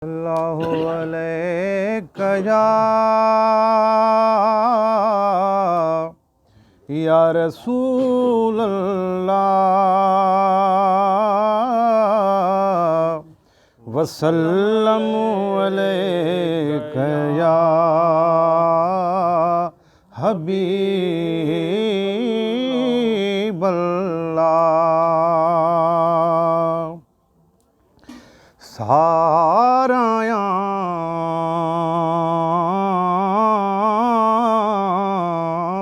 अल्लाहु अलैका या रसूल अल्लाह वसल्लमु अलैका या हबीब अल्लाह। सारायां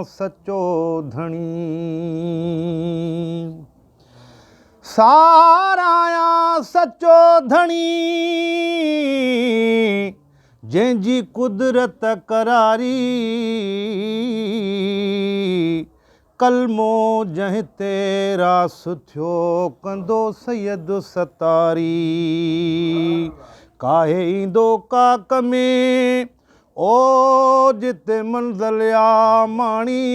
सचो धणी, सारायां सचो धणी, जंहिंजी कुदरत करारी, कलमो जंहिं ते रास थियो कंदो सैयद सतारी। काहे ईंदो काक में ओ जिते मंज़िल आ माणी,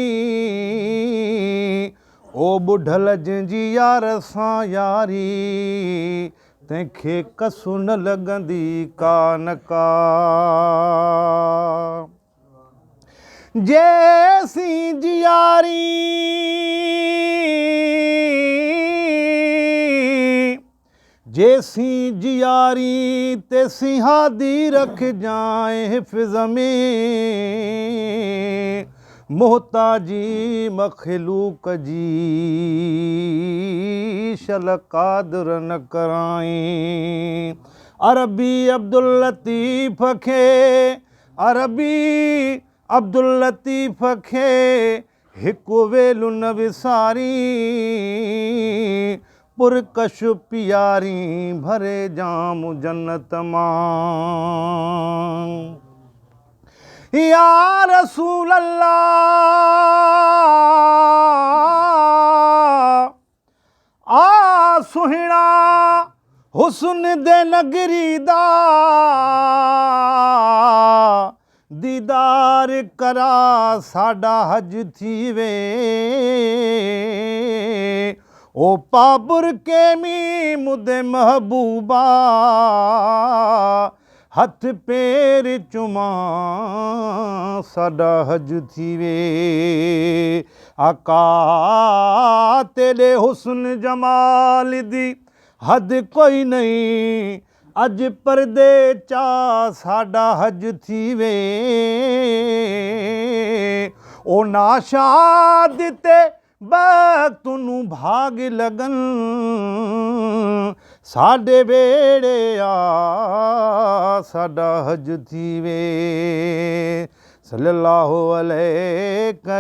ओ बुढ़ल जंहिंजी यार सां यारी, तंहिंखे कसु न लॻंदी का न का। जैसी जियारी जैसी जियारी तेसी हादी रख जाए हिफ़्ज़ में, मोहताजी मखलूक जी शल कादिर न कराई। अरबी अब्दुल लतीफ़ खे, अरबी अब्दुल लतीफ़ खे हिकु वेलु न विसारी, पुरकश पियारी भरे जाम जन्नत मां। या रसूल अल्लाह आ सुहिणा हुस्न दे नगरी दा, दीदार करा साडा हज थी वे। ओ पाबुर के मी मुदे महबूबा, हथ पैर चुमा साडा हज थी वे। आका तेरे हुस्न जमाल दी हद कोई नहीं, अज परदे चा साडा हज थी वे। ओ नाशाद ते वक्त नू भाग लगन, साडे वेड़े आ साडा हज थी वे। सल्लल्लाहु अलैका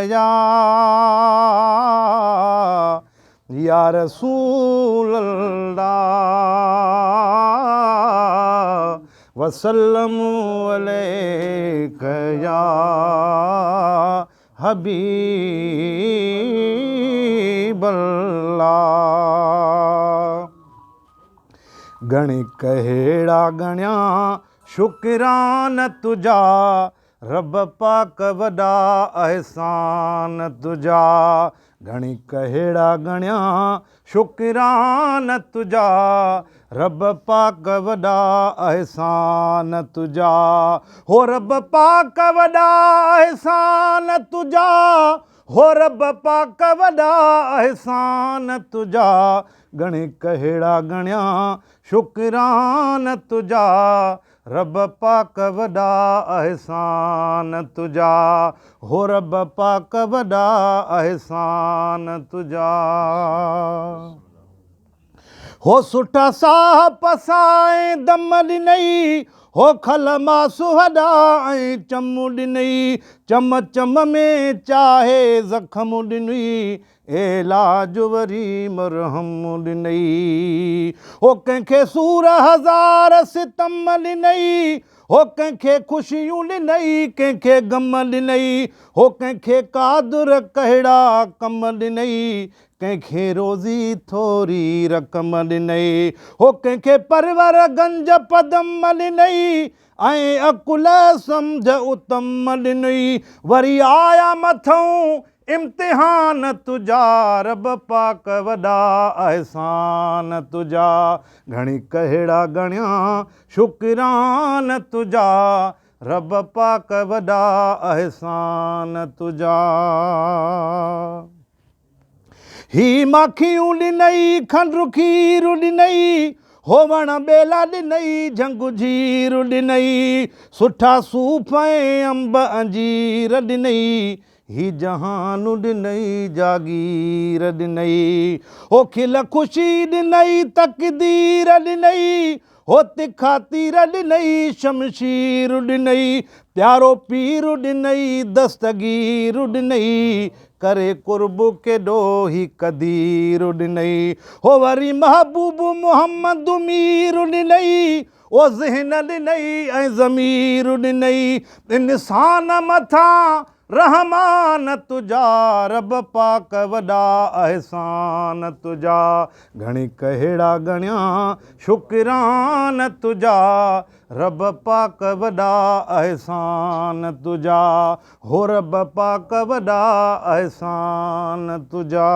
या रसूल अल्लाह वसल्लमु अलैका या हबीब अल्लाह। गण कहेड़ा गणिया शुक्रान तुझा, रब पाक वॾा अहसान तुझा। घणी कहेड़ा गणिया शुक्रान तुझा, रब पाक वॾा अहसान तुझा। हो रब पाक वॾा अहसान तुझा, हो रब पाक वॾा अहसान तुझा। घणे कहेड़ा गणिया शुक्रान तुझा, रब पाक वॾा अहसान तुझा। हो रब पाक वॾा अहसान तुझा। हो सुठा साह पसाए दम ॾिनई, हो खल मासु वॾा ऐं चम ॾिनई। चम चम में चाहे ज़ख़्म ॾिनई, इलाज वरी मरहम ॾिनई। हो कंहिंखे सूर हज़ार सितम ॾिनई, हो कंहिंखे ख़ुशियूं ॾिनई, कंहिंखे ग़म ॾिनई। हो कंहिंखे कादुर कहिड़ा कम ॾिनई, कंहिंखे रोज़ी थोरी रक़म ॾिनई। हो कंहिंखे परवर गंज पदम ॾिनई, ऐं अकुल सम्झ उत्तम ॾिनई। वरी आया मथऊं इम्तिहान तुझा रब पाक वॾा अहसान तुझा घणी कहिड़ा गणिया शुक्रान तुझा रब पाक वॾा अहसान तुझा ही माखियूं ॾिनई खंडु खीरु ॾिनई होवण ॿेला ॾिनई झंगु झीर ॾिनई सुठा सूफ़ ऐं अंब अंजीर ॾिनई ही जहानु ॾिनई जागीर ॾिनई हो खिल ख़ुशी ॾिनई तक़दीर ॾिनई हो तिखा तीर ॾिनई शमशीर ॾिनई प्यारो पीर ॾिनई दस्तगीर ॾिनई करे कुर्ब केॾो ही कदीर ॾिनई हो वरी महबूब मुहम्मद मीर ॾिनई ओ ज़हन ॾिनई ऐं ज़मीर ॾिनई इंसान मथां रहमान तुझा रब पाक वॾा अहसान तुझा घणी कहिड़ा गणिया शुक्रान तुझा रब पाक वॾा अहसान तुझा हो रब पाक वॾा अहसान तुझा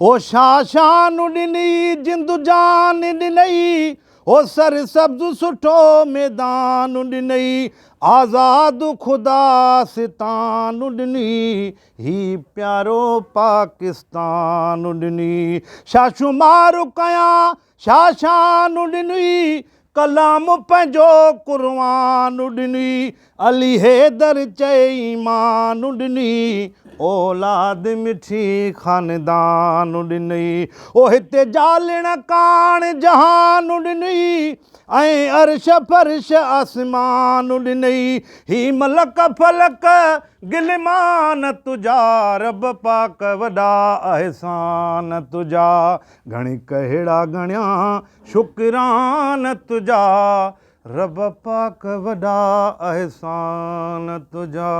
ओ शान ॾिनी जिंदु जान ॾिनई ओ सर सब्ज़ सुठो मैदान ॾिनई आज़ाद ख़ुदा सितान ॾिनी ही प्यारो पाकिस्तान ॾिनी छा शुमार कयां छा शान ॾिनी कलाम पंहिंजो क़ुर्आन ॾिनी अली हैदर चई ईमान ॾिनी औलाद मिठी ख़ानदान ॾिनई ओ हिते जालण कान जहान ॾिनई ऐं अर्श फर्श आसमान ॾिनई ही मलक फलक गिलमान तुझा रब पाक वॾा अहसान तुझा घणी कहिड़ा गणिया शुक्रान तुझा रब पाक वॾा अहसान तुझा